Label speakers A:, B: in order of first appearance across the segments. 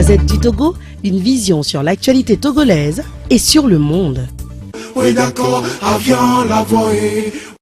A: Gazette du Togo, une vision sur l'actualité togolaise et sur le monde.
B: Oui d'accord, avions la voix.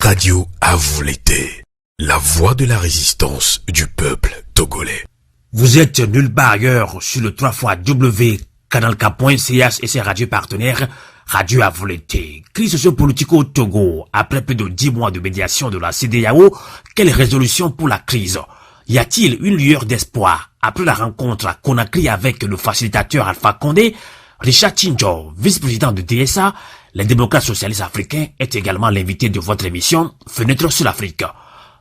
C: Radio à vous l'été, la voix de la résistance du peuple togolais.
D: Vous êtes nulle part ailleurs sur le 3xW canalk.ch et ses radios partenaires. Radio à vous l'été. Crise sociopolitique au Togo. Après plus de 10 mois de médiation de la CEDEAO, quelle résolution pour la crise? Y a-t-il une lueur d'espoir après la rencontre à Conakry avec le facilitateur Alpha Condé? Richard Tchinjo, vice-président de DSA, les démocrates socialistes africains, est également l'invité de votre émission Fenêtre sur l'Afrique.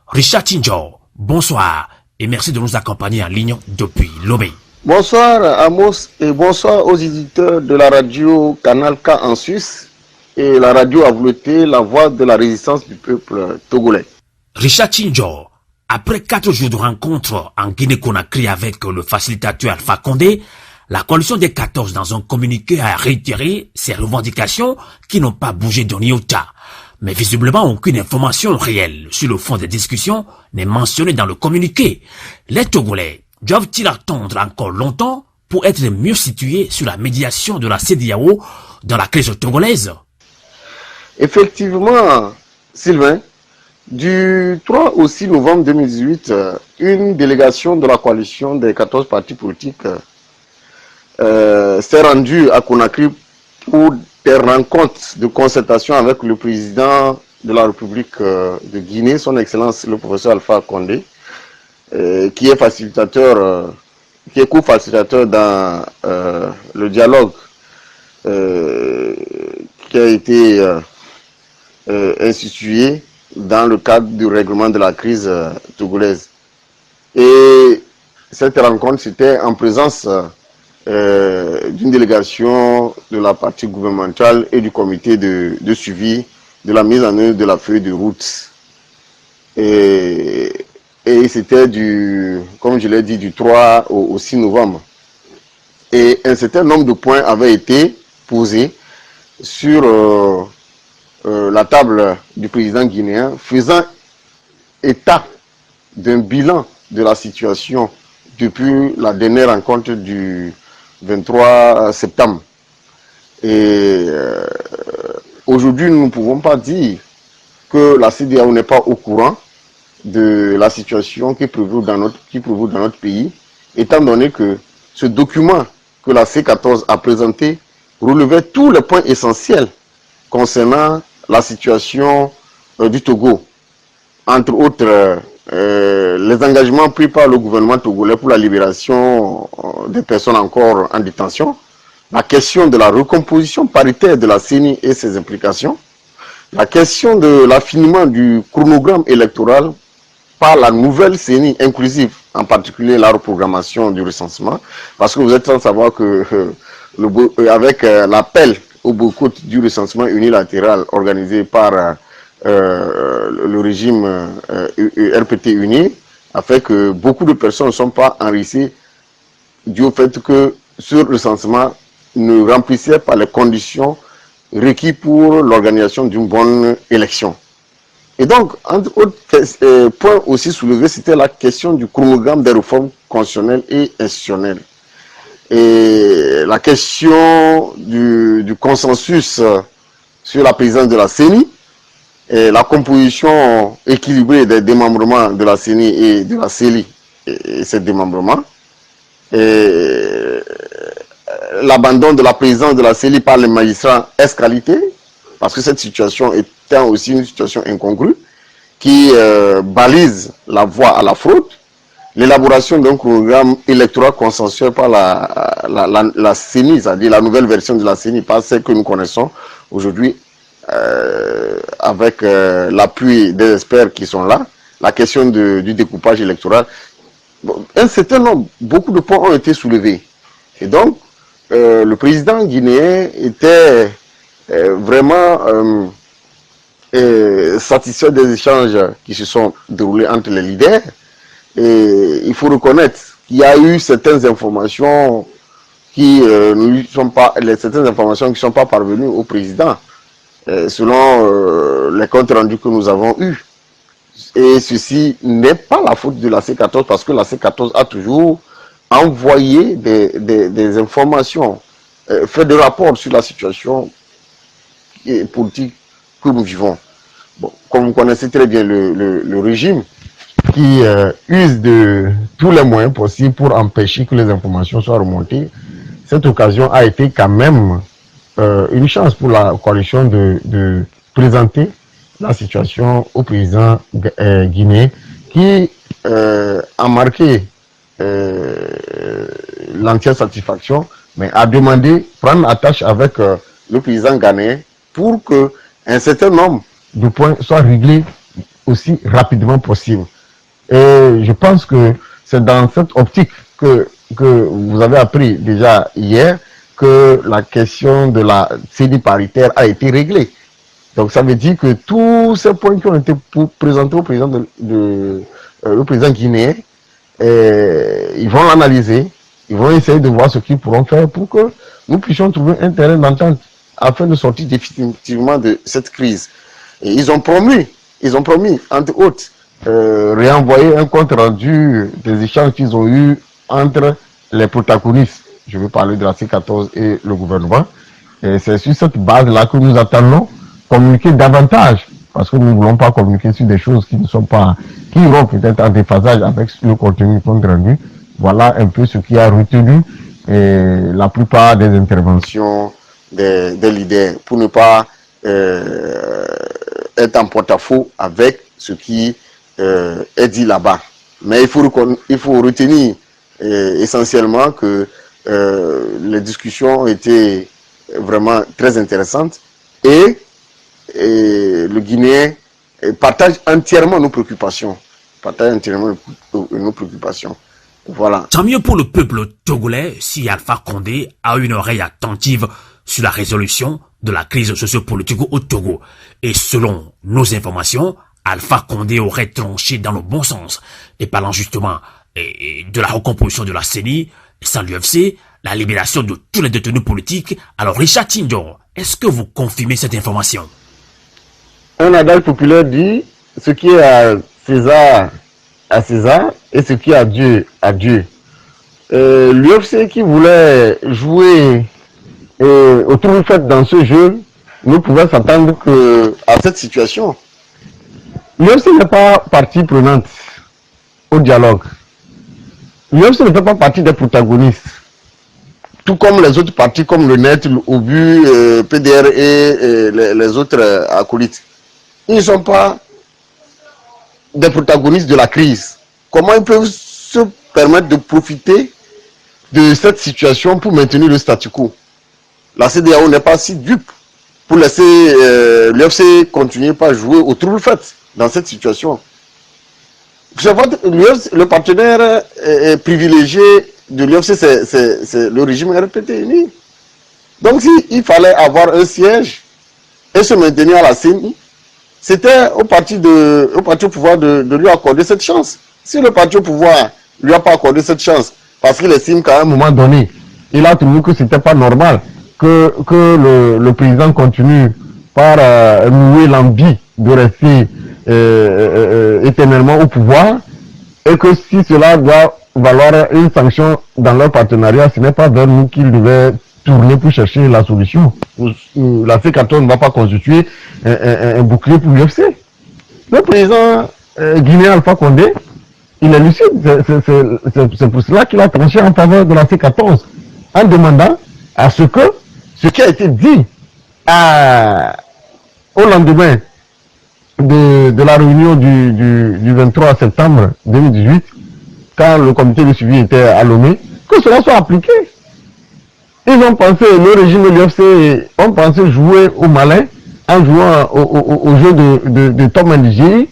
D: Richard Tchinjo, bonsoir et merci de nous accompagner en ligne depuis Lomé.
E: Bonsoir Amos et bonsoir aux éditeurs de la radio Canal K en Suisse et la radio à vous l'été, la voix de la résistance du peuple togolais.
D: Richard Tchinjo, après 4 jours de rencontre en Guinée-Conakry avec le facilitateur Alpha Condé, la coalition des 14 dans un communiqué a réitéré ses revendications qui n'ont pas bougé d'un iota. Mais visiblement aucune information réelle sur le fond des discussions n'est mentionnée dans le communiqué. Les Togolais doivent-ils attendre encore longtemps pour être mieux situés sur la médiation de la CEDEAO dans la crise togolaise?
E: Effectivement, Sylvain, du 3 au 6 novembre 2018, une délégation de la coalition des 14 partis politiques s'est rendue à Conakry pour des rencontres de concertation avec le président de la République de Guinée, son Excellence le professeur Alpha Condé, qui est facilitateur, qui est co-facilitateur dans le dialogue qui a été institué dans le cadre du règlement de la crise togolaise. Et cette rencontre, c'était en présence d'une délégation de la partie gouvernementale et du comité de suivi de la mise en œuvre de la feuille de route. Et c'était comme je l'ai dit, du 3 au 6 novembre. Et un certain nombre de points avaient été posés sur la table du président guinéen, faisant état d'un bilan de la situation depuis la dernière rencontre du 23 septembre. Et aujourd'hui, nous ne pouvons pas dire que la CEDEAO n'est pas au courant de la situation qui prévaut dans notre pays, étant donné que ce document que la C14 a présenté relevait tous les points essentiels concernant la situation du Togo. Entre autres, les engagements pris par le gouvernement togolais pour la libération des personnes encore en détention, la question de la recomposition paritaire de la CENI et ses implications, la question de l'affinement du chronogramme électoral par la nouvelle CENI inclusive, en particulier la reprogrammation du recensement, parce que vous êtes en savoir que avec l'appel au boycott du recensement unilatéral organisé par le régime RPT uni, a fait que beaucoup de personnes ne sont pas enregistrées dû au fait que ce recensement ne remplissait pas les conditions requises pour l'organisation d'une bonne élection. Et donc, entre autres points aussi soulevés, c'était la question du chronogramme des réformes constitutionnelles et institutionnelles. Et la question du consensus sur la présidence de la CENI, et la composition équilibrée des démembrements de la CENI et de la CELI et ces démembrements, et l'abandon de la présidence de la CELI par les magistrats escalité, parce que cette situation étant aussi une situation incongrue, qui balise la voie à la fraude, l'élaboration d'un programme électoral consensuel par la CENI, c'est-à-dire la nouvelle version de la CENI, pas celle que nous connaissons aujourd'hui, avec l'appui des experts qui sont là, la question du découpage électoral. Bon, un certain nombre, beaucoup de points ont été soulevés. Et donc, le président guinéen était vraiment satisfait des échanges qui se sont déroulés entre les leaders. Et il faut reconnaître qu'il y a eu certaines informations qui ne sont pas, certaines informations qui ne sont pas parvenues au président, selon les comptes rendus que nous avons eus. Et ceci n'est pas la faute de la C14 parce que la C14 a toujours envoyer des informations, faire des rapports sur la situation politique que nous vivons. Bon, comme vous connaissez très bien le régime qui use de tous les moyens possibles pour empêcher que les informations soient remontées, cette occasion a été quand même une chance pour la coalition de présenter la situation au président guinéen qui a marqué l'entière satisfaction, mais a demandé prendre attache avec le président ghanéen pour que un certain nombre de points soient réglés aussi rapidement possible. Et je pense que c'est dans cette optique que vous avez appris déjà hier que la question de la CENI paritaire a été réglée. Donc ça veut dire que tous ces points qui ont été présentés au président le président guinéen, ils vont l'analyser, ils vont essayer de voir ce qu'ils pourront faire pour que nous puissions trouver un terrain d'entente afin de sortir définitivement de cette crise. Et ils ont promis, entre autres, réenvoyer un compte rendu des échanges qu'ils ont eus entre les protagonistes. Je veux parler de la C14 et le gouvernement. Et c'est sur cette base-là que nous attendons communiquer davantage, parce que nous ne voulons pas communiquer sur des choses qui ne sont pas, qui iront peut-être en déphasage avec le contenu du compte rendu. Voilà un peu ce qui a retenu la plupart des interventions des leaders, pour ne pas être en porte-à-faux avec ce qui est dit là-bas. Mais il faut retenir essentiellement que les discussions ont été vraiment très intéressantes et le Guinéen partage entièrement nos préoccupations. Voilà.
D: Tant mieux pour le peuple togolais si Alpha Condé a une oreille attentive sur la résolution de la crise sociopolitique au Togo. Et selon nos informations, Alpha Condé aurait tranché dans le bon sens. Et parlant justement de la recomposition de la CENI, sans l'UFC, la libération de tous les détenus politiques. Alors Richard Tindon, est-ce que vous confirmez cette information?
E: Un adage populaire dit, ce qui est à César et ce qui est à Dieu à Dieu. L'UFC qui voulait jouer au tour fait dans ce jeu ne pouvait s'attendre à cette situation. L'UFC n'est pas partie prenante au dialogue. L'UFC ne fait pas partie des protagonistes. Tout comme les autres partis, comme le NET, l'OBU, PDR et les autres acolytes. Ils ne sont pas des protagonistes de la crise. Comment ils peuvent se permettre de profiter de cette situation pour maintenir le statu quo? La CEDEAO n'est pas si dupe pour laisser l'UFC continuer pas à jouer au trouble fait dans cette situation. Le partenaire privilégié de l'UFC, c'est le régime RPT uni. Donc s'il fallait avoir un siège et se maintenir à la CENI, c'était au parti au pouvoir de lui accorder cette chance. Si le parti au pouvoir ne lui a pas accordé cette chance, parce qu'il estime qu'à un moment donné, il a trouvé que ce n'était pas normal que le président continue par nouer l'envie de rester éternellement au pouvoir, et que si cela doit valoir une sanction dans leur partenariat, ce n'est pas vers nous qu'il devait tourner pour chercher la solution. La C14 ne va pas constituer un bouclier pour l'UFC. Le président guinéen Alpha Condé, il est lucide. C'est pour cela qu'il a tranché en faveur de la C14 en demandant à ce que ce qui a été dit au lendemain de la réunion du 23 septembre 2018, quand le comité de suivi était à Lomé, que cela soit appliqué. Ils ont pensé, le régime de l'UFC ont pensé jouer au malin en jouant au jeu de Tom Ndjiri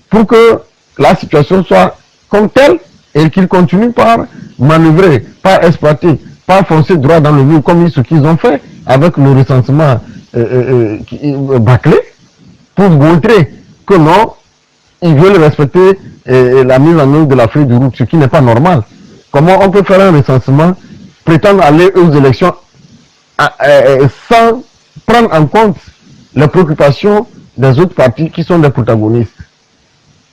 E: pour que la situation soit comme telle et qu'ils continuent par manœuvrer, par exploiter, par foncer droit dans le mur comme ce qu'ils ont fait avec le recensement bâclé pour montrer que non, ils veulent respecter la mise en œuvre de la feuille de route, ce qui n'est pas normal. Comment on peut faire un recensement, prétendre aller aux élections sans prendre en compte les préoccupations des autres partis qui sont des protagonistes?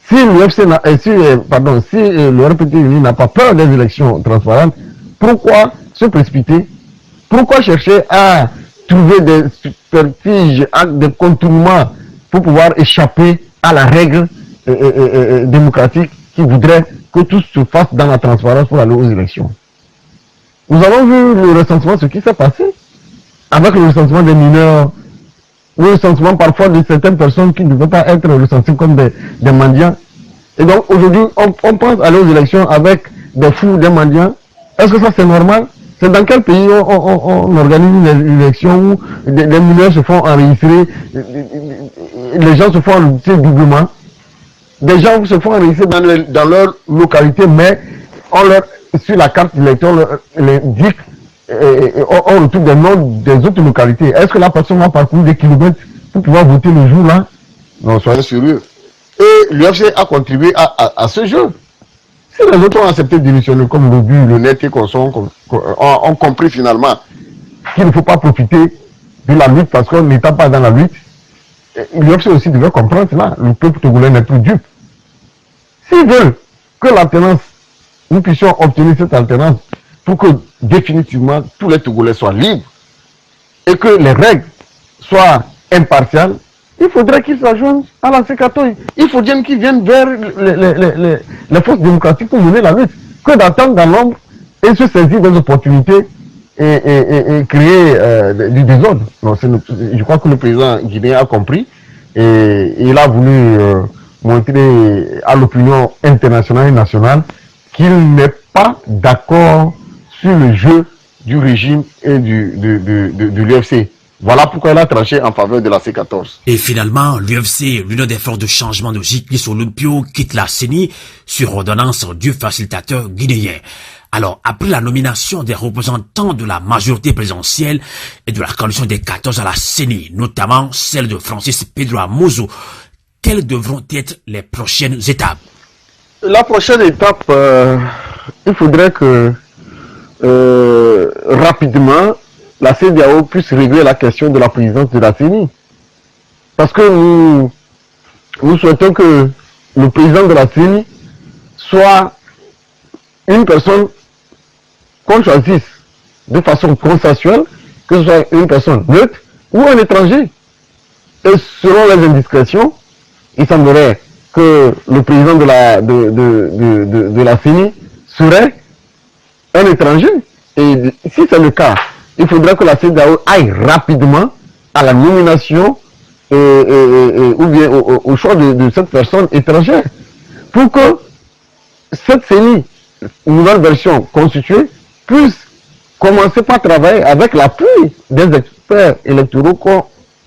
F: Si l'UFC si le RPT uni n'a pas peur des élections transparentes, pourquoi se précipiter? Pourquoi chercher à trouver des subterfuges, des contournements pour pouvoir échapper à la règle démocratique qui voudrait que tout se fasse dans la transparence pour aller aux élections? Nous avons vu le recensement, ce qui s'est passé avec le recensement des mineurs, le recensement parfois de certaines personnes qui ne devaient pas être recensées comme des mendiants. Et donc aujourd'hui, on pense aller aux élections avec des fous, des mendiants. Est-ce que ça c'est normal? C'est dans quel pays on organise une élection où des mineurs se font enregistrer, les gens se font enregistrer doublement, des gens se font enregistrer dans leur localité, mais sur la carte d'électeur, les indique, on retrouve des noms des autres localités. Est-ce que la personne va parcourir des kilomètres pour pouvoir voter le jour-là? Non, soyez sérieux. Et l'UFC a contribué à ce jeu. Si les autres ont accepté de démissionner comme le but, le net et ont compris finalement qu'il ne faut pas profiter de la lutte parce qu'on n'était pas dans la lutte, l'UFC aussi devait comprendre cela. Le peuple togolais n'est plus dupe. S'ils veulent que l'alternance, nous puissions obtenir cette alternance pour que définitivement tous les Togolais soient libres et que les règles soient impartiales, il faudrait qu'ils s'adjoignent à la C14. Il faudrait qu'ils viennent vers les forces démocratiques pour mener la lutte, que d'attendre dans l'ombre et se saisir des opportunités et créer du désordre. Non, je crois que le président guinéen a compris et il a voulu montrer à l'opinion internationale et nationale qu'il n'est pas d'accord sur le jeu du régime et de l'UFC. Voilà pourquoi il a tranché en faveur de la C14.
D: Et finalement, l'UFC, l'Union des forces de changement de Jiklis Olympio, quitte la CENI sur ordonnance du facilitateur guinéen. Alors, après la nomination des représentants de la majorité présidentielle et de la coalition des 14 à la CENI, notamment celle de Francis Pedro Amozo, quelles devront être les prochaines étapes?
F: La prochaine étape, il faudrait que rapidement, la CEDEAO puisse régler la question de la présidence de la CENI. Parce que nous souhaitons que le président de la CENI soit une personne qu'on choisisse de façon consensuelle, que ce soit une personne neutre ou un étranger. Et selon les indiscrétions, il semblerait que le président de la CENI serait un étranger. Et si c'est le cas, il faudrait que la CEDEAO aille rapidement à la nomination ou bien au choix de cette personne étrangère pour que cette CENI, nouvelle version constituée, puisse commencer par travailler avec l'appui des experts électoraux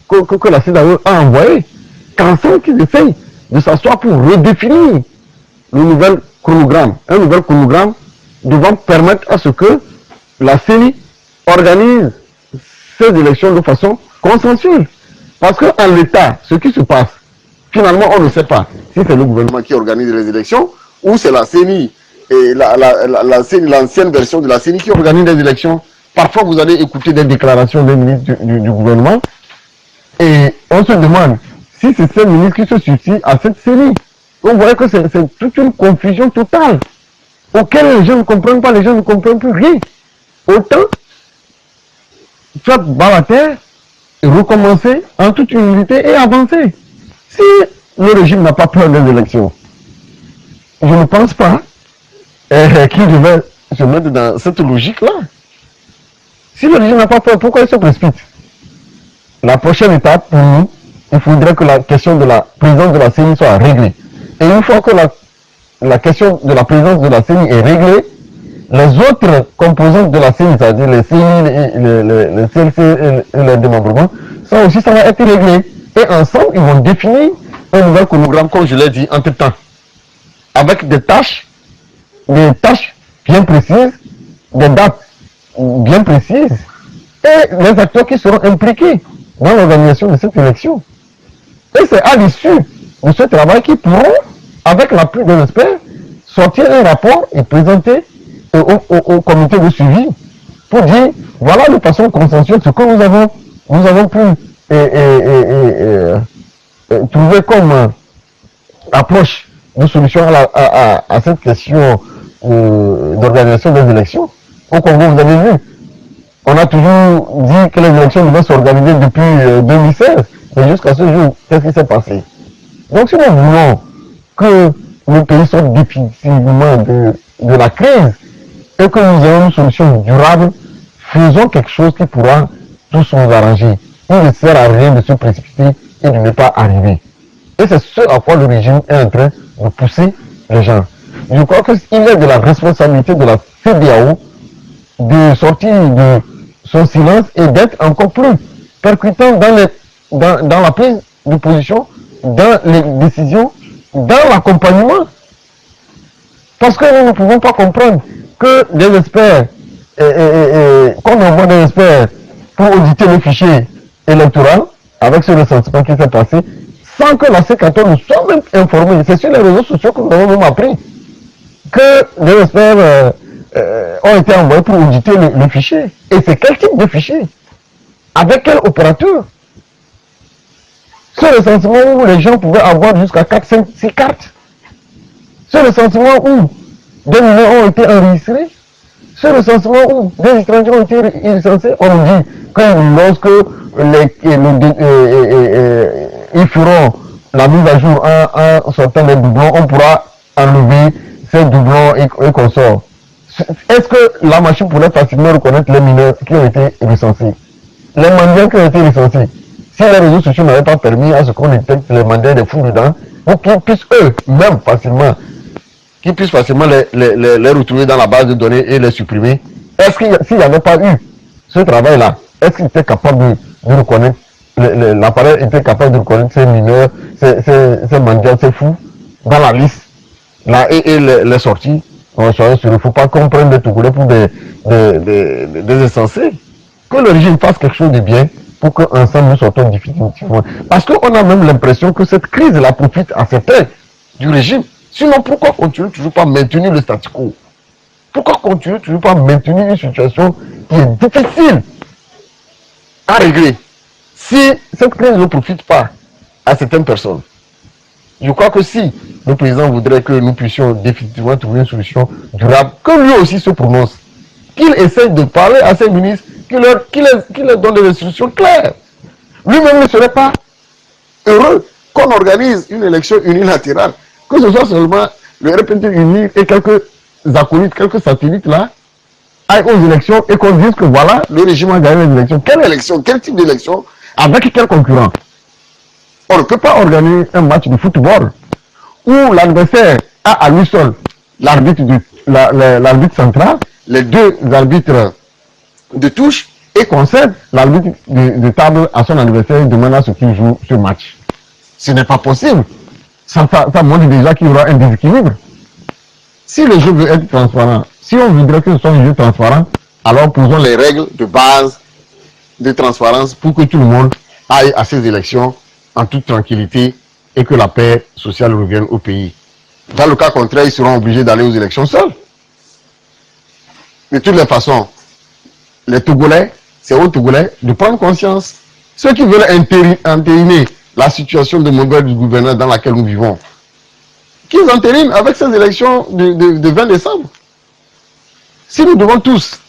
F: que la CEDEAO a envoyés. Qu'ensemble qu'ils essayent de s'asseoir pour redéfinir le nouvel chronogramme. Un nouvel chronogramme devant permettre à ce que la CENI organise ces élections de façon consensuelle. Parce qu'en l'état, ce qui se passe, finalement, on ne sait pas si c'est le gouvernement qui organise les élections ou c'est la CENI et l'ancienne version de la CENI qui organise les élections. Parfois, vous allez écouter des déclarations des ministres du gouvernement et on se demande si c'est ces ministres qui se substituent à cette CENI. On voit que c'est toute une confusion totale auquel les gens ne comprennent pas, les gens ne comprennent plus rien. Autant faire bas la terre et recommencer en toute humilité et avancer. Si le régime n'a pas peur des élections, je ne pense pas qu'il devait se mettre dans cette logique-là. Si le régime n'a pas peur, pourquoi il se précipite? La prochaine étape, pour nous, il faudrait que la question de la présidence de la CENI soit réglée. Et une fois que la question de la présidence de la CENI est réglée, les autres composantes de la CENI, c'est-à-dire les CENI, les CLC et les démembrements, ça aussi, ça va être réglé. Et ensemble, ils vont définir un nouvel chronogramme, comme je l'ai dit, entre temps, avec des tâches bien précises, des dates bien précises, et les acteurs qui seront impliqués dans l'organisation de cette élection. Et c'est à l'issue de ce travail qu'ils pourront, avec l'appui des experts, sortir un rapport et présenter au comité de suivi pour dire, voilà de façon consensuelle ce que nous avons pu trouver comme approche de solution à cette question d'organisation des élections. Au Congo, vous avez vu, on a toujours dit que les élections devaient s'organiser depuis 2016. Mais jusqu'à ce jour, qu'est-ce qui s'est passé? Donc si nous voulons que le pays sorte définitivement de la crise et que nous ayons une solution durable, faisons quelque chose qui pourra tous nous arranger. Il ne sert à rien de se précipiter et de ne pas arriver. Et c'est ce à quoi le régime est en train de pousser les gens. Je crois qu'il est de la responsabilité de la CEDEAO de sortir de son silence et d'être encore plus percutant dans la prise de position, dans les décisions, dans l'accompagnement. Parce que nous ne pouvons pas comprendre que des experts, qu'on envoie des experts pour auditer le fichier électoral, avec ce recensement qui s'est passé, sans que la C14 nous soit même informée. C'est sur les réseaux sociaux que nous avons même appris que les experts ont été envoyés pour auditer le fichier. Et c'est quel type de fichier? Avec quel opérateur? Ce recensement où les gens pouvaient avoir jusqu'à 4, 5, 6 cartes. Ce recensement où des numéros ont été enregistrés. Ce recensement où des étrangers ont été recensés. On dit que lorsque ils feront la mise à jour en sortant les doublons, on pourra enlever ces doublons et consorts. Est-ce que la machine pourrait facilement reconnaître les mineurs qui ont été recensés? Les mendiants qui ont été recensés? Si les réseaux sociaux n'avaient pas permis à ce qu'on détecte les mendiants des fous dedans, pour qu'ils puissent eux-mêmes facilement, qu'ils puissent facilement les retrouver dans la base de données et les supprimer, est-ce qu'il s'il n'y avait pas eu ce travail-là, est-ce qu'il était capable de reconnaître, l'appareil était capable de reconnaître ces mineurs, ces mendiants, ces fous, dans la liste, là, et les sorties? Il ne faut pas qu'on prenne des Togolais pour des insensés. Que le régime fasse quelque chose de bien pour qu'ensemble nous sortons définitivement. Parce qu'on a même l'impression que cette crise-là profite à certains du régime. Sinon, pourquoi continuer toujours pas maintenir le statu quo? Pourquoi continuer toujours pas maintenir une situation qui est difficile à régler? Si cette crise ne profite pas à certaines personnes, je crois que si le président voudrait que nous puissions définitivement trouver une solution durable, que lui aussi se prononce, qu'il essaye de parler à ses ministres, qu'il leur donne des instructions claires. Lui-même ne serait pas heureux qu'on organise une élection unilatérale, que ce soit seulement le RPT uni et quelques acolytes, quelques satellites là, aillent aux élections et qu'on dise que voilà, le régime a gagné les élections. Quelle élection? Quel type d'élection? Avec quel concurrent? On ne peut pas organiser un match de football où l'adversaire a à lui seul l'arbitre central, les deux arbitres de touche et concède l'arbitre de table à son adversaire et demande à ce qu'il joue ce match. Ce n'est pas possible. Ça montre déjà qu'il y aura un déséquilibre. Si le jeu veut être transparent, si on voudrait que ce soit un jeu transparent, alors posons les règles de base de transparence pour que tout le monde aille à ces élections en toute tranquillité et que la paix sociale revienne au pays. Dans le cas contraire, ils seront obligés d'aller aux élections seuls. De toutes les façons, les Togolais, c'est aux Togolais de prendre conscience. Ceux qui veulent entériner la situation de mauvaise gouvernance dans laquelle nous vivons, qu'ils entérinent avec ces élections de 20 décembre. Si nous devons tous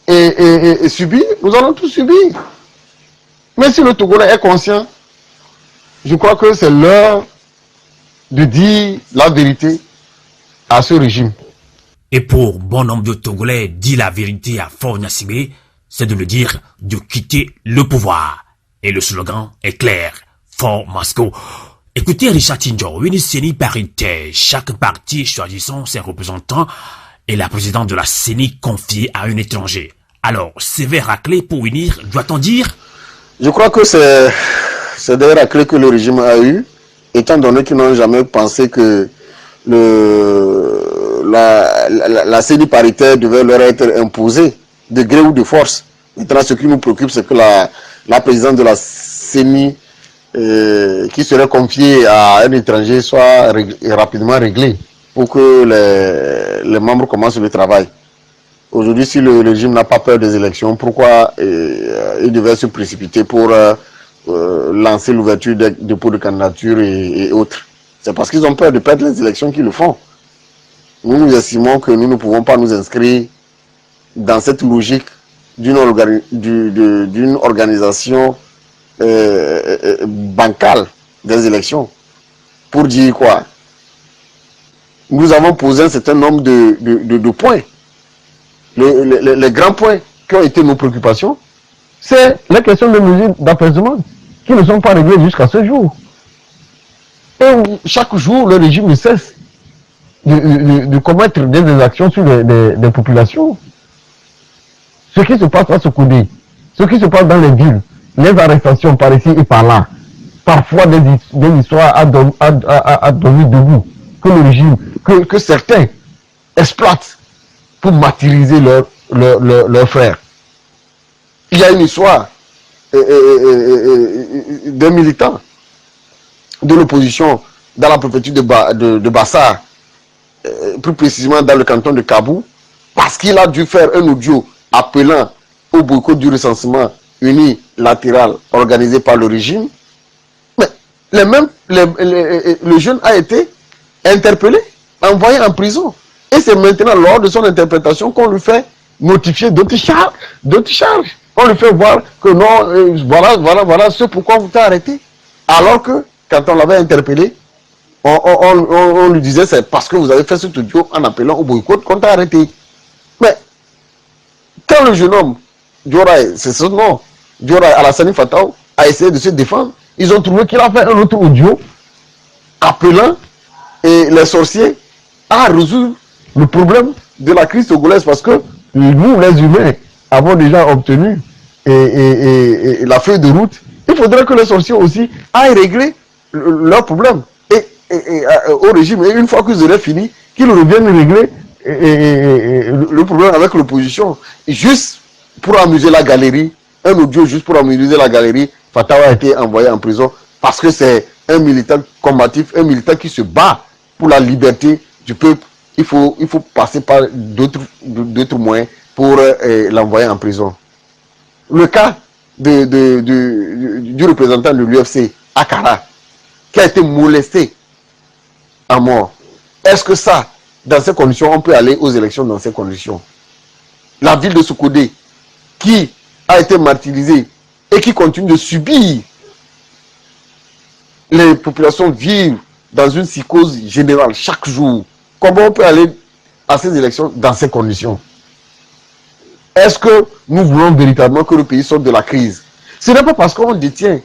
F: et subir, nous allons tous subir. Mais si le Togolais est conscient, je crois que c'est l'heure de dire la vérité à ce régime.
D: Et pour bon nombre de Togolais, dire la vérité à Faure Gnassingbé, c'est de le dire de quitter le pouvoir. Et le slogan est clair, Faure Masco. Écoutez Richard Tinjo, une CENI paritaire, chaque parti choisissant ses représentants et la présidente de la CENI confiée à un étranger. Alors, sévère raclée pour unir, doit-on dire?
E: Je crois que c'est des raclées que le régime a eu, étant donné qu'ils n'ont jamais pensé que la CENI paritaire devait leur être imposée de gré ou de force. Maintenant, ce qui nous préoccupe, c'est que la présidente de la CENI qui serait confiée à un étranger soit rapidement réglée pour que les membres commencent le travail. Aujourd'hui, si le régime n'a pas peur des élections, pourquoi il devait se précipiter pour lancer l'ouverture des dépôts de candidature et autres? C'est parce qu'ils ont peur de perdre les élections qu'ils le font. Nous estimons que nous ne pouvons pas nous inscrire dans cette logique d'une organisation bancale des élections. Pour dire quoi? Nous avons posé un certain nombre de points. Les grands points qui ont été nos préoccupations,
F: c'est la question des mesures d'apaisement qui ne sont pas réglées jusqu'à ce jour. Et chaque jour, le régime ne cesse de commettre des actions sur les populations. Ce qui se passe à Sokodé, ce qui se passe dans les villes, les arrestations par ici et par là, parfois des histoires à donner debout, que le régime, que certains exploitent pour martyriser leurs frères.
E: Il y a une histoire d'un militant de l'opposition dans la préfecture de Bassar, plus précisément dans le canton de Kabou, parce qu'il a dû faire un audio appelant au boycott du recensement unilatéral organisé par le régime. Mais le jeune a été interpellé, envoyé en prison. Et c'est maintenant lors de son interprétation qu'on lui fait notifier d'autres charges. On lui fait voir que non, voilà ce pourquoi vous t'avez arrêté. Alors que quand on l'avait interpellé, on lui disait c'est parce que vous avez fait cet audio en appelant au boycott qu'on t'a arrêté. Mais quand le jeune homme, Dioraye, c'est son nom, Dioraye Alassane Fattah, a essayé de se défendre, ils ont trouvé qu'il a fait un autre audio appelant les sorciers à résoudre le problème de la crise togolaise, parce que nous, les humains, avons déjà obtenu la feuille de route. Il faudrait que les sorciers aussi aillent régler leurs problèmes au régime. Et une fois qu'ils auraient fini, qu'ils reviennent régler le problème avec l'opposition. Juste pour amuser la galerie, un audio juste pour amuser la galerie, Fattah a été envoyé en prison parce que c'est un militant combatif, un militant qui se bat pour la liberté du peuple. Il faut passer par d'autres moyens pour l'envoyer en prison. Le cas du représentant de l'UFC, Akara, qui a été molesté à mort. Est-ce que ça, dans ces conditions, on peut aller aux élections dans ces conditions? La ville de Sokodé, qui a été martyrisée et qui continue de subir, les populations vivent dans une psychose générale chaque jour. Comment on peut aller à ces élections dans ces conditions? Est-ce que nous voulons véritablement que le pays sorte de la crise? Ce n'est pas parce qu'on détient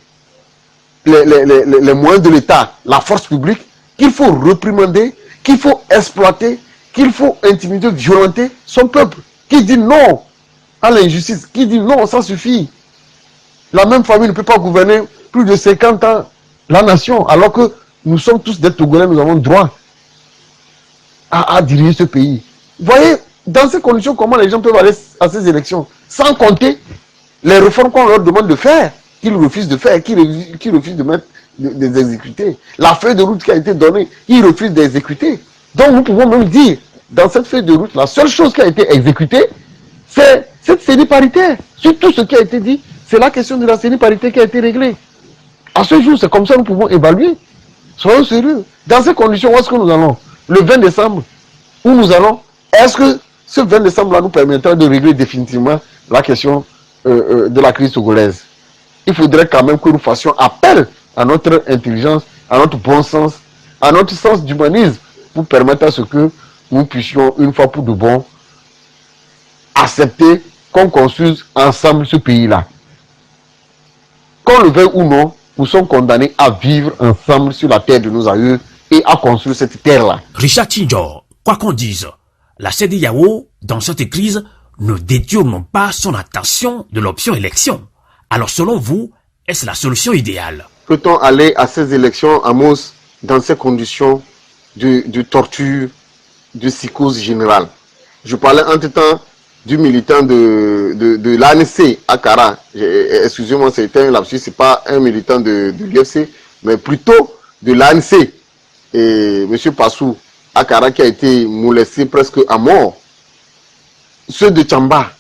E: les moyens de l'État, la force publique, qu'il faut réprimander, qu'il faut exploiter, qu'il faut intimider, violenter son peuple. Qui dit non à l'injustice, qui dit non, ça suffit. La même famille ne peut pas gouverner plus de 50 ans la nation, alors que nous sommes tous des Togolais, nous avons droit à diriger ce pays. Vous voyez, dans ces conditions, comment les gens peuvent aller à ces élections, sans compter les réformes qu'on leur demande de faire, qu'ils refusent de faire, qu'ils refusent d'exécuter. La feuille de route qui a été donnée, ils refusent d'exécuter. Donc nous pouvons même dire, dans cette feuille de route, la seule chose qui a été exécutée, c'est cette CENI paritaire. Sur tout ce qui a été dit, c'est la question de la CENI paritaire qui a été réglée. À ce jour, c'est comme ça que nous pouvons évaluer. Soyons sérieux. Dans ces conditions, où est-ce que nous allons? Le 20 décembre, où nous allons? Est-ce que ce 20 décembre-là nous permettra de régler définitivement la question de la crise togolaise? Il faudrait quand même que nous fassions appel à notre intelligence, à notre bon sens, à notre sens d'humanisme, pour permettre à ce que nous puissions, une fois pour de bon, accepter qu'on construise ensemble ce pays-là. Qu'on le veuille ou non, nous sommes condamnés à vivre ensemble sur la terre de nos aïeux et à construire cette terre-là.
D: Richard Tchindjor, quoi qu'on dise, la CEDEAO, dans cette crise, ne détourne pas son attention de l'option élection. Alors selon vous, est-ce la solution idéale?
E: Peut-on aller à ces élections, Amos, dans ces conditions de torture, de psychose générale? Je parlais entre-temps du militant de l'ANC, Akara. Excusez-moi, c'est un lapsus, c'est pas un militant de l'UFC, mais plutôt de l'ANC. Et M. Passou, Akara, qui a été molesté presque à mort. Ceux de Tchamba,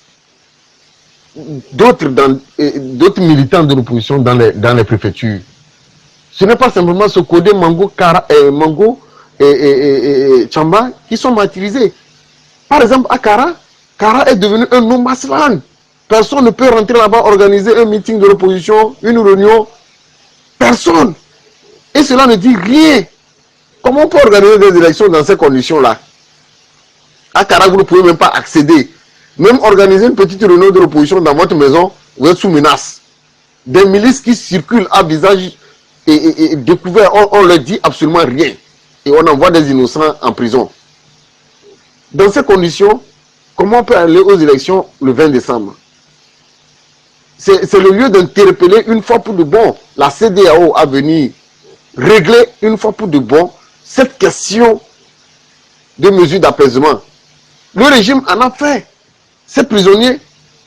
E: d'autres militants de l'opposition dans les préfectures. Ce n'est pas simplement ce codé Mango, Mango et Chamba qui sont martyrisés. Par exemple, à Kara est devenu un no-man's land. Personne ne peut rentrer là-bas, organiser un meeting de l'opposition, une réunion. Personne. Et cela ne dit rien. Comment on peut organiser des élections dans ces conditions-là? À Kara, vous ne pouvez même pas accéder. Même organiser une petite réunion de l'opposition dans votre maison, vous êtes sous menace. Des milices qui circulent à visage et découvert, on ne leur dit absolument rien. Et on envoie des innocents en prison. Dans ces conditions, comment on peut aller aux élections le 20 décembre? C'est le lieu d'interpeller une fois pour de bon la CEDEAO à venir régler une fois pour de bon cette question de mesures d'apaisement. Le régime en a fait ces prisonniers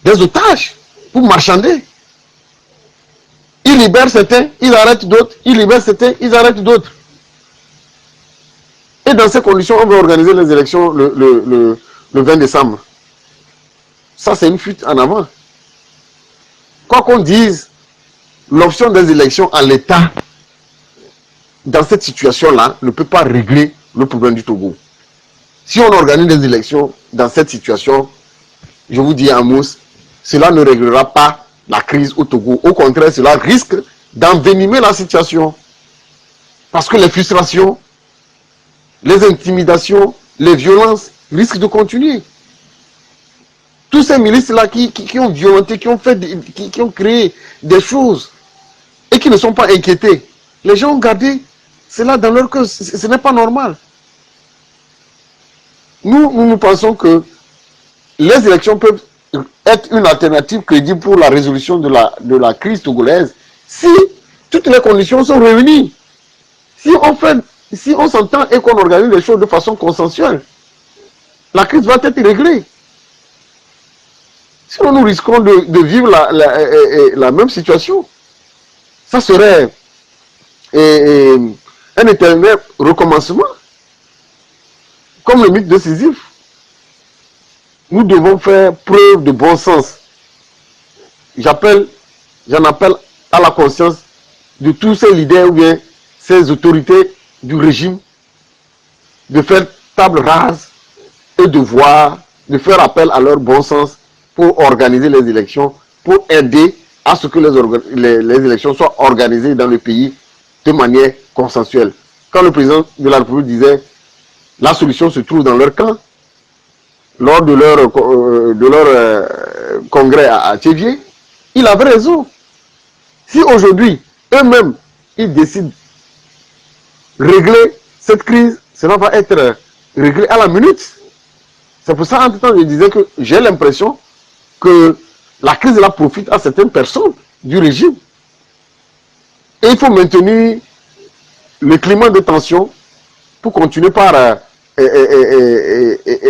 E: des otages pour marchander. Ils libèrent certains, ils arrêtent d'autres, ils libèrent certains, ils arrêtent d'autres. Et dans ces conditions, on va organiser les élections le 20 décembre. Ça, c'est une fuite en avant. Quoi qu'on dise, l'option des élections en l'état, dans cette situation-là, ne peut pas régler le problème du Togo. Si on organise des élections dans cette situation, je vous dis en mousse, cela ne réglera pas la crise au Togo. Au contraire, cela risque d'envenimer la situation. Parce que les frustrations, les intimidations, les violences risquent de continuer. Tous ces milices-là qui ont violenté, qui ont créé des choses et qui ne sont pas inquiétés, les gens ont gardé cela dans leur cœur. Ce n'est pas normal. Nous pensons que les élections peuvent être une alternative crédible pour la résolution de la crise togolaise si toutes les conditions sont réunies. Si on s'entend et qu'on organise les choses de façon consensuelle, la crise va être réglée. Sinon, nous risquons de vivre la même situation. Ça serait un éternel recommencement. Comme le mythe de Sisyphe. Nous devons faire preuve de bon sens. J'en appelle à la conscience de tous ces leaders ou bien ces autorités du régime de faire table rase et de faire appel à leur bon sens pour organiser les élections, pour aider à ce que les élections soient organisées dans le pays de manière consensuelle. Quand le président de la République disait la solution se trouve dans leur camp, lors de leur congrès à Tchévier, il avait raison. Si aujourd'hui, eux-mêmes, ils décident de régler cette crise, cela va être réglé à la minute. C'est pour ça, en tout temps, je disais que j'ai l'impression que la crise là profite à certaines personnes du régime. Et il faut maintenir le climat de tension pour continuer par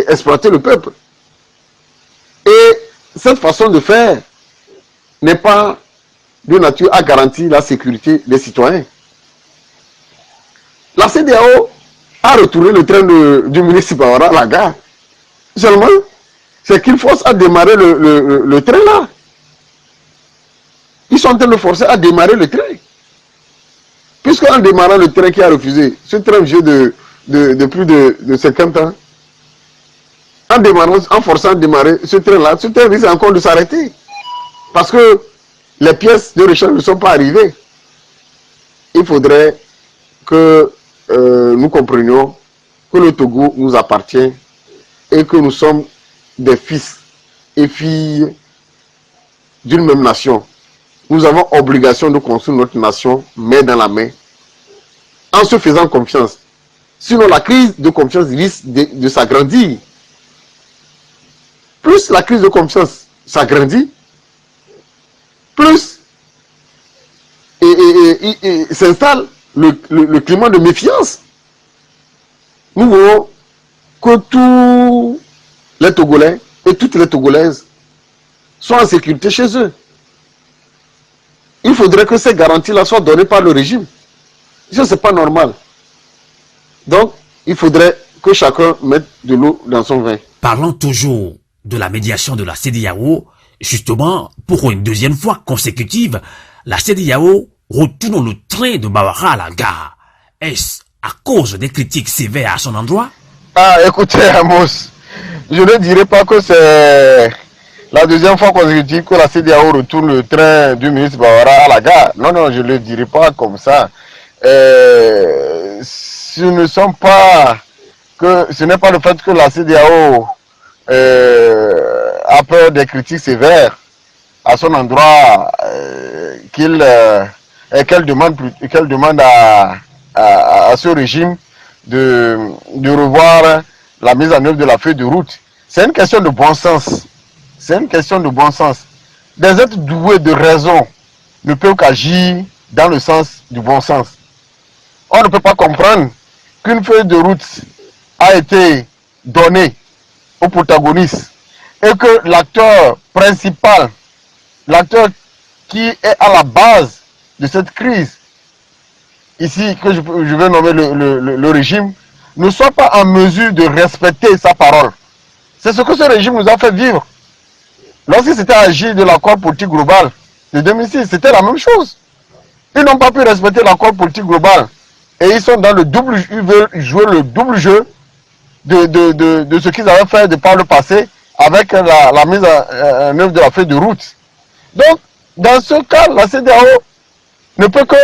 E: exploiter le peuple. Et cette façon de faire n'est pas de nature à garantir la sécurité des citoyens. La CEDEAO a retourné le train du ministre Bawara à la gare. Seulement, c'est qu'il force à démarrer le train là. Ils sont en train de forcer à démarrer le train. Puisqu'en démarrant le train qui a refusé, ce train vieux de plus de 50 ans, en forçant à démarrer ce train-là, ce train risque encore de s'arrêter. Parce que les pièces de rechange ne sont pas arrivées. Il faudrait que nous comprenions que le Togo nous appartient et que nous sommes des fils et filles d'une même nation. Nous avons obligation de construire notre nation main dans la main en se faisant confiance. Sinon, la crise de confiance risque de s'agrandir. Plus la crise de confiance s'agrandit, plus s'installe le climat de méfiance. Nous voulons que tous les Togolais et toutes les Togolaises soient en sécurité chez eux. Il faudrait que ces garanties-là soient données par le régime. Ça, c'est pas normal. Donc, il faudrait que chacun mette de l'eau dans son vin.
D: Parlons toujours de la médiation de la CEDEAO. Justement, pour une deuxième fois consécutive, la CEDEAO retourne le train de Bawara à la gare. Est-ce à cause des critiques sévères à son endroit?
E: Ah, écoutez, Amos, je ne dirais pas que c'est la deuxième fois consécutive que la CEDEAO retourne le train du ministre Bawara à la gare. Non, non, je ne le dirais pas comme ça. Ce n'est pas le fait que la CEDEAO a peur des critiques sévères à son endroit qu'elle demande à ce régime de revoir la mise en œuvre de la feuille de route. C'est une question de bon sens. C'est une question de bon sens. Des êtres doués de raison ne peuvent qu'agir dans le sens du bon sens. On ne peut pas comprendre qu'une feuille de route a été donnée au protagoniste et que l'acteur principal, l'acteur qui est à la base de cette crise, ici que je vais nommer le régime, ne soit pas en mesure de respecter sa parole. C'est ce que ce régime nous a fait vivre. Lorsqu'il s'était agi de l'accord politique global de 2006, c'était la même chose. Ils n'ont pas pu respecter l'accord politique global. Et ils sont dans le double, ils veulent jouer le double jeu de ce qu'ils avaient fait par le passé avec la mise en œuvre de la feuille de route. Donc, dans ce cas, la CEDEAO ne peut que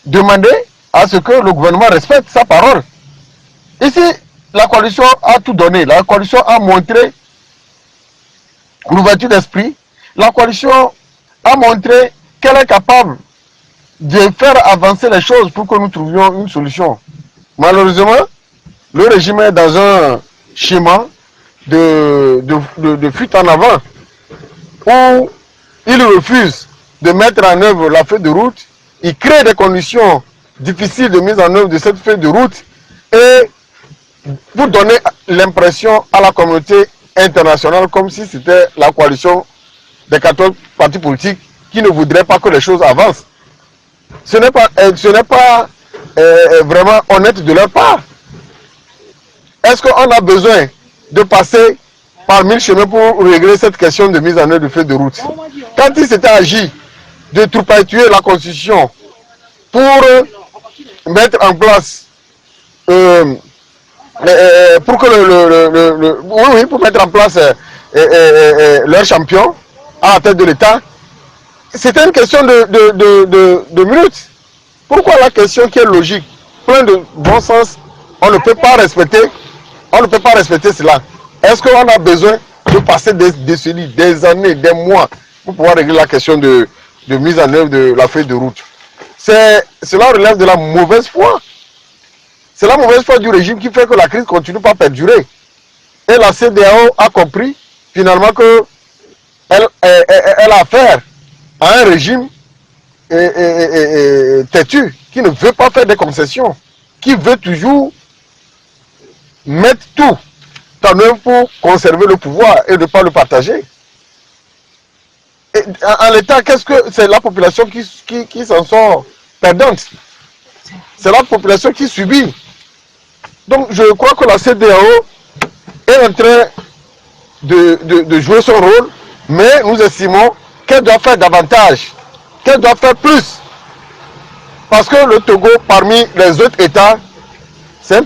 E: demander à ce que le gouvernement respecte sa parole. Ici, la coalition a tout donné. La coalition a montré l'ouverture d'esprit. La coalition a montré qu'elle est capable de faire avancer les choses pour que nous trouvions une solution. Malheureusement, le régime est dans un schéma de fuite en avant où il refuse de mettre en œuvre la feuille de route. Il crée des conditions difficiles de mise en œuvre de cette feuille de route et pour donner l'impression à la communauté internationale comme si c'était la coalition des 14 partis politiques qui ne voudraient pas que les choses avancent. Ce n'est pas vraiment honnête de leur part. Est-ce qu'on a besoin de passer par 1000 chemins pour régler cette question de mise en œuvre de feuille de route? Quand il s'était agi de troupatuer la Constitution pour mettre en place pour que pour mettre en place leur champion à la tête de l'État, c'était une question de minutes. Pourquoi la question qui est logique, plein de bon sens, on ne peut pas respecter cela? Est-ce qu'on a besoin de passer des décennies, des années, des mois pour pouvoir régler la question de mise en œuvre de la feuille de route? Cela relève de la mauvaise foi. C'est la mauvaise foi du régime qui fait que la crise continue pas à perdurer. Et la CEDEAO a compris finalement qu'elle a affaire à un régime têtu, qui ne veut pas faire des concessions, qui veut toujours mettre tout en œuvre pour conserver le pouvoir et ne pas le partager. Et en l'état, qu'est-ce que c'est la population qui s'en sort perdante? C'est la population qui subit. Donc je crois que la CEDEAO est en train de jouer son rôle, mais nous estimons qu'elle doit faire davantage, qu'elle doit faire plus. Parce que le Togo, parmi les autres États, c'est un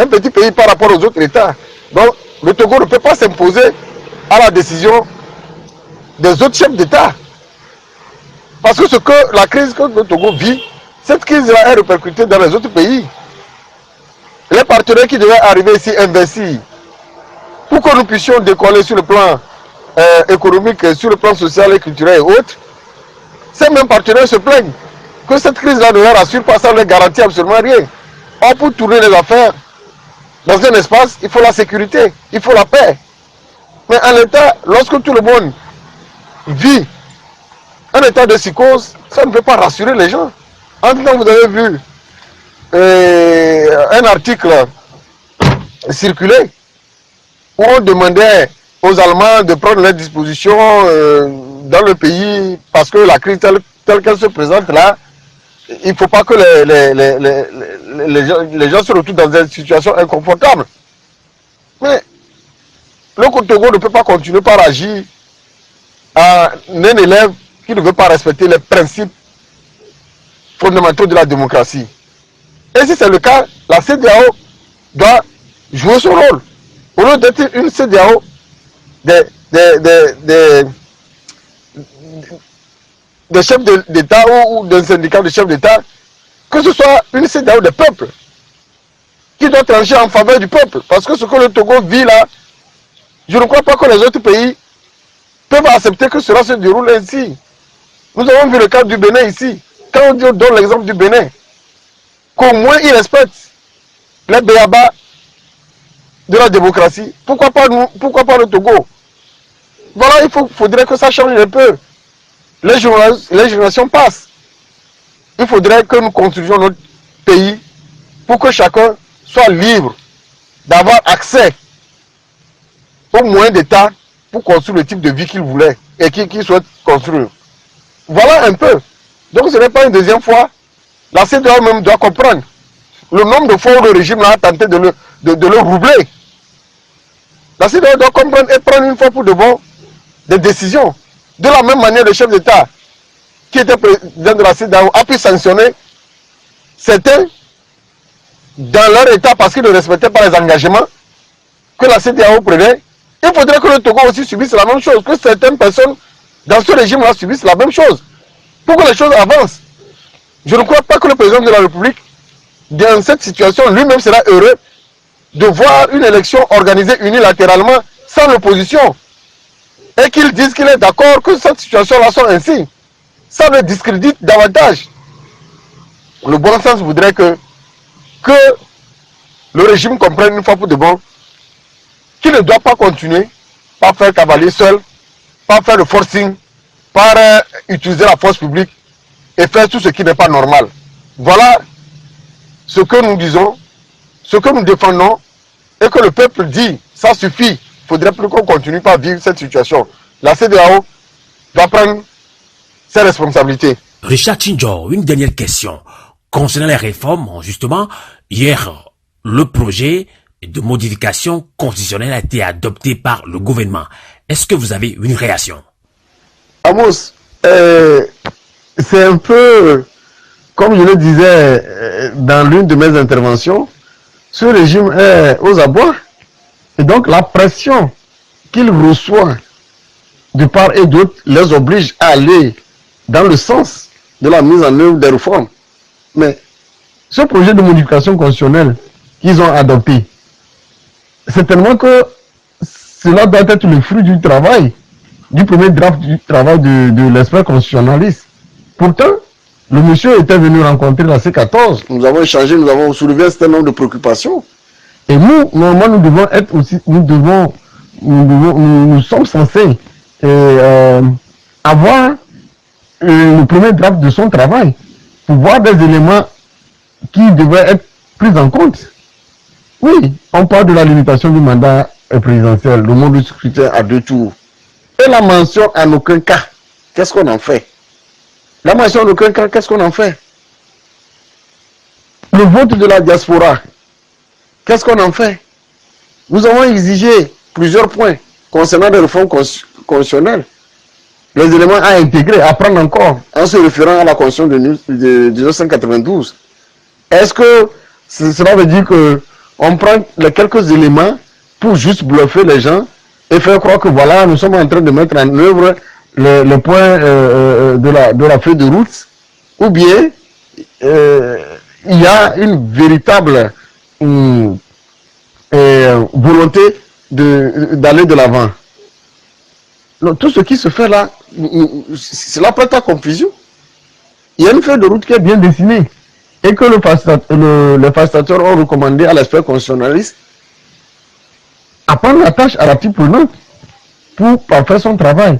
E: petit pays par rapport aux autres États. Donc le Togo ne peut pas s'imposer à la décision des autres chefs d'État. Parce que la crise que le Togo vit, cette crise-là est répercutée dans les autres pays. Les partenaires qui devaient arriver ici investir pour que nous puissions décoller sur le plan économique, sur le plan social et culturel et autres, ces mêmes partenaires se plaignent que cette crise-là ne leur assure pas, ça ne leur garantit absolument rien. Or, pour tourner les affaires dans un espace, il faut la sécurité, il faut la paix. Mais en l'état, lorsque tout le monde vit un état de psychose, ça ne peut pas rassurer les gens. En tout cas, vous avez vu un article circulé où on demandait aux Allemands de prendre leurs dispositions dans le pays parce que la crise telle qu'elle se présente là, il ne faut pas que les gens se retrouvent dans des situations inconfortables. Mais le Togo ne peut pas continuer par agir à un élève qui ne veut pas respecter les principes fondamentaux de la démocratie. Et si c'est le cas, la CEDEAO doit jouer son rôle. Au lieu d'être une CEDEAO des chefs d'État ou d'un syndicat de chefs d'État, que ce soit une CEDEAO des peuples qui doit trancher en faveur du peuple. Parce que ce que le Togo vit là, je ne crois pas que les autres pays peuvent accepter que cela se déroule ainsi. Nous avons vu le cas du Bénin ici. Quand on donne l'exemple du Bénin, qu'au moins ils respectent les béabas de la démocratie, pourquoi pas nous, pourquoi pas le Togo? Voilà, il faudrait que ça change un peu. Les générations passent. Il faudrait que nous construisions notre pays pour que chacun soit libre d'avoir accès aux moyens d'État pour construire le type de vie qu'il voulait et qu'il souhaite construire. Voilà un peu. Donc ce n'est pas une deuxième fois. La CEDEAO même doit comprendre le nombre de fois où le régime a tenté de le roubler. La CEDEAO doit comprendre et prendre une fois pour de bon des décisions. De la même manière, le chef d'État qui était président de la CEDEAO a pu sanctionner certains dans leur État parce qu'ils ne respectaient pas les engagements que la CEDEAO prenait. Il faudrait que le Togo aussi subisse la même chose, que certaines personnes dans ce régime-là subissent la même chose, pour que les choses avancent. Je ne crois pas que le président de la République, dans cette situation, lui-même sera heureux de voir une élection organisée unilatéralement sans l'opposition. Et qu'il dise qu'il est d'accord que cette situation-là soit ainsi. Ça le discrédite davantage. Le bon sens voudrait que le régime comprenne une fois pour de bon qu'il ne doit pas continuer par faire cavalier seul, par faire le forcing, par utiliser la force publique et faire tout ce qui n'est pas normal. Voilà ce que nous disons, ce que nous défendons et que le peuple dit, ça suffit. Il ne faudrait plus qu'on continue pas à vivre cette situation. La CEDEAO doit prendre ses responsabilités.
D: Richard Chinjo, une dernière question. Concernant les réformes, justement, hier, le projet de modification constitutionnelle a été adopté par le gouvernement. Est-ce que vous avez une réaction?
F: Amos, c'est un peu, comme je le disais dans l'une de mes interventions, ce régime est aux abois. Et donc la pression qu'il reçoit de part et d'autre les oblige à aller dans le sens de la mise en œuvre des réformes. Mais ce projet de modification constitutionnelle qu'ils ont adopté, c'est tellement que cela doit être le fruit du travail, du premier draft du travail de l'expert constitutionnaliste. Pourtant, le monsieur était venu rencontrer la C14.
E: Nous avons échangé, nous avons soulevé un certain nombre de préoccupations.
F: Et nous, normalement, nous devons être aussi, nous sommes censés avoir le premier draft de son travail pour voir des éléments qui devraient être pris en compte. Oui, on parle de la limitation du mandat présidentiel, le mode de scrutin à 2 tours. Et la mention en aucun cas, qu'est-ce qu'on en fait? La mention en aucun cas, qu'est-ce qu'on en fait? Le vote de la diaspora, qu'est-ce qu'on en fait? Nous avons exigé plusieurs points concernant les réformes constitutionnelles. Les éléments à intégrer, à prendre encore, en se référant à la Constitution de 1992. Est-ce que cela veut dire qu'on prend les quelques éléments pour juste bluffer les gens et faire croire que voilà, nous sommes en train de mettre en œuvre le point de la feuille de route, ou bien il y a une véritable volonté d'aller de l'avant. Tout ce qui se fait là, cela prête à confusion. Il y a une feuille de route qui est bien dessinée et que les facilitateurs ont recommandé à l'expert constitutionnaliste à prendre la tâche à la petite prenante pour faire son travail.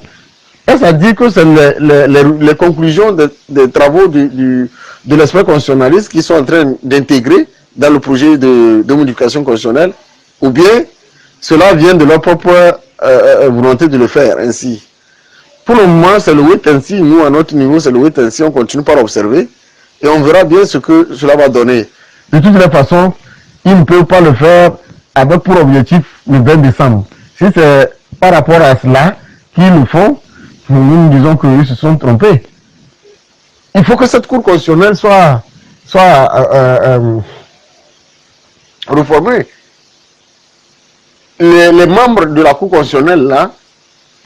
F: Et ça dit que c'est les conclusions des travaux de l'expert constitutionnaliste qui sont en train d'intégrer dans le projet de modification constitutionnelle, ou bien cela vient de leur propre volonté de le faire ainsi. Pour le moment, c'est le wait and see. Nous, à notre niveau, c'est le wait and see. On continue par observer et on verra bien ce que cela va donner. De toutes les façons, ils ne peuvent pas le faire avec pour objectif le 20 décembre. Si c'est par rapport à cela qu'ils le font, nous disons qu'ils se sont trompés. il faut que cette Cour constitutionnelle soit réformée. Les membres de la Cour constitutionnelle, là,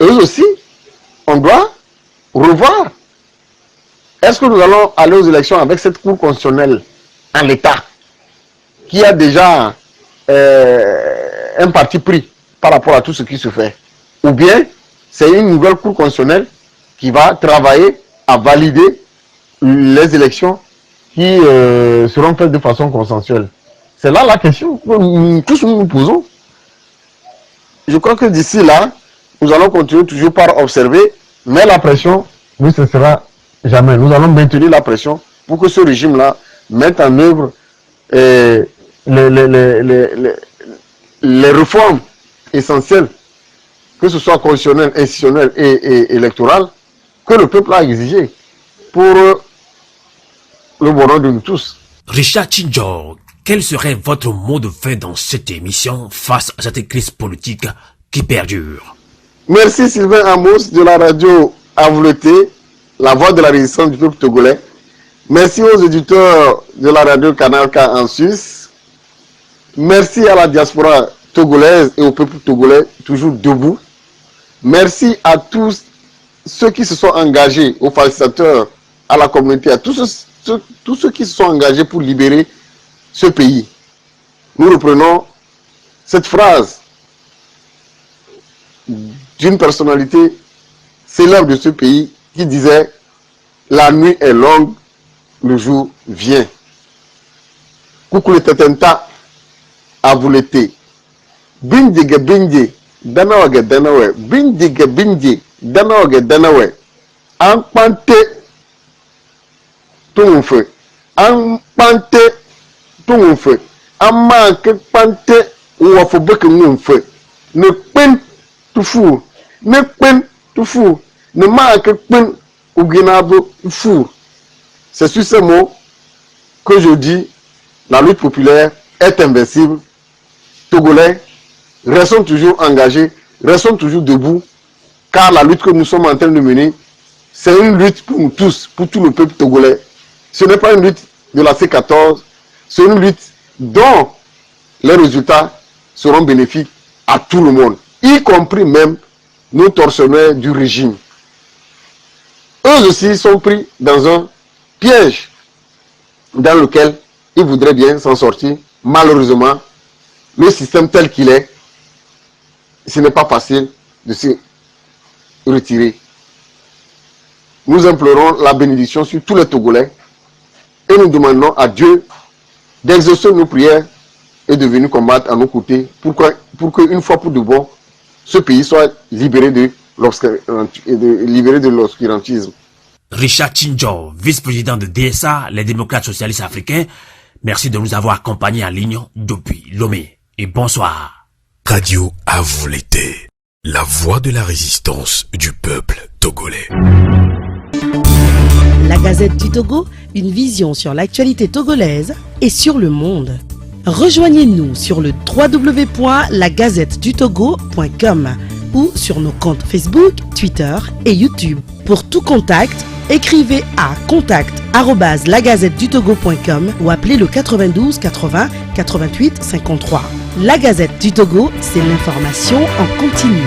F: eux aussi, on doit revoir. Est-ce que nous allons aller aux élections avec cette Cour constitutionnelle en l'état, qui a déjà un parti pris par rapport à tout ce qui se fait? Ou bien c'est une nouvelle Cour constitutionnelle qui va travailler à valider les élections qui seront faites de façon consensuelle? C'est là la question que tous nous posons. Je crois que d'ici là, nous allons continuer toujours par observer, mais la pression ne cessera jamais. Nous allons maintenir la pression pour que ce régime-là mette en œuvre les réformes essentielles, que ce soit constitutionnelles, institutionnelles et électorales, que le peuple a exigé pour le bonheur de nous tous.
D: Richard Tchindjor, quel serait votre mot de fin dans cette émission face à cette crise politique qui perdure?
E: Merci Sylvain Amos de la radio Avouleté, la voix de la résistance du peuple togolais. Merci aux éditeurs de la radio Canal K en Suisse. Merci à la diaspora togolaise et au peuple togolais toujours debout. Merci à tous ceux qui se sont engagés, aux facilitateurs, à la communauté, à tous ceux qui se sont engagés pour libérer ce pays. Nous reprenons cette phrase d'une personnalité célèbre de ce pays qui disait « La nuit est longue, le jour vient ». Coucou le tatenta à vous l'été. Bindige bindige, danawaga danawe, bindige bindige, danawaga danawe. En pante, tout mon feu. En pante, tout mon feu. En manque pante, ou à faut que mon feu. Ne peine tout fou. Ne peine tout fou. Ne manque peine ou guinabo fou. C'est sur ces mots que je dis, la lutte populaire est invincible. Togolais, restons toujours engagés, restons toujours debout, car la lutte que nous sommes en train de mener, c'est une lutte pour nous tous, pour tout le peuple togolais. Ce n'est pas une lutte de la C14, c'est une lutte dont les résultats seront bénéfiques à tout le monde, y compris même nos tortionnaires du régime. Eux aussi sont pris dans un piège dans lequel ils voudraient bien s'en sortir. Malheureusement, le système tel qu'il est, ce n'est pas facile de se retirer. Nous implorons la bénédiction sur tous les Togolais et nous demandons à Dieu d'exaucer nos prières et de venir combattre à nos côtés pour qu'une fois pour de bon, ce pays soit libéré de l'obscurantisme.
D: Richard Tchindjor, vice-président de DSA, les démocrates socialistes africains, merci de nous avoir accompagnés en ligne depuis Lomé. Et bonsoir.
C: Radio à vous l'été, la voix de la résistance du peuple togolais.
A: La Gazette du Togo, une vision sur l'actualité togolaise et sur le monde. Rejoignez-nous sur le www.lagazettedutogo.com ou sur nos comptes Facebook, Twitter et YouTube. Pour tout contact, écrivez à contact@lagazettedutogo.com ou appelez le 92 80 88 53. La Gazette du Togo, c'est l'information en continu.